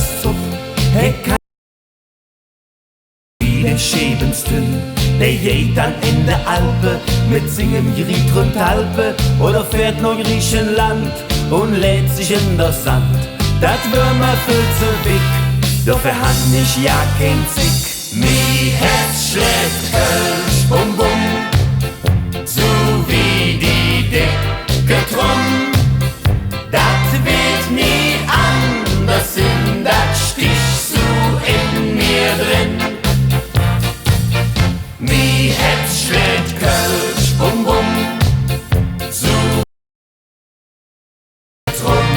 das Zug. He kann wie den Schebensten, der geht dann in der Alpe mit singem Ried rund Alpe oder fährt nach Griechenland und lädt sich in das Sand. Dat Würmer füllt so dick, doch er hat nicht ja kein Zick. Mi Herz schlägt Kölsch, bum bum, so wie die dicke Drum. Dat wird nie anders hin, dat sticht so in mir drin. Mi Herz schlägt Kölsch, bum bum, so drum.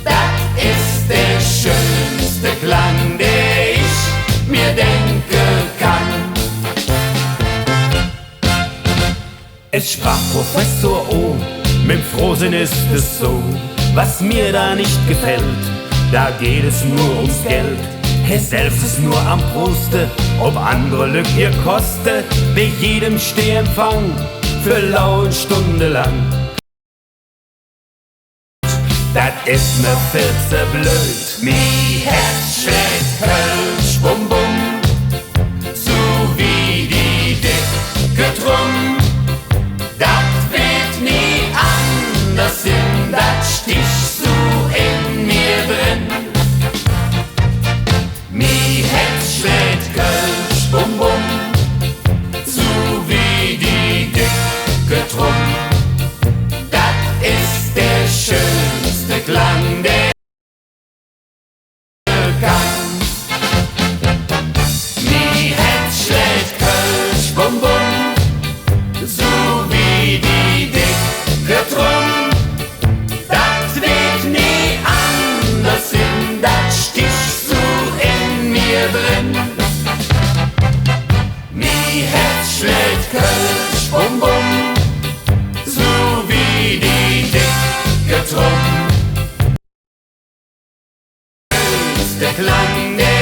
Dat ist der schönste Klang, der ich mir denken kann. Es sprach Professor O, mit Frohsinn ist es so, was mir da nicht gefällt, da geht es nur ums Geld. Er selbst ist nur am Proste, ob andere Lück ihr koste, bei jedem Stehempfang für laue Stunde lang. Dat ist mir viel zu blöd, mi Herz schlägt Kölsch, bum bum, so wie die dicke Drum. Dat wird nie anders hin, dat sticht so in mir drin. Mi Herz schlägt Kölsch, bum bum, so wie die dicke Drum. Dat ist der schönste Klang, der kann. Mi Herz schlägt Kölsch, bum bum, so wie die dicke Drum. Dat wird nie anders hin, dat sticht so in mir drin. Mi Herz schlägt Kölsch, bum bum, so wie die dicke Drum. Der Klang, der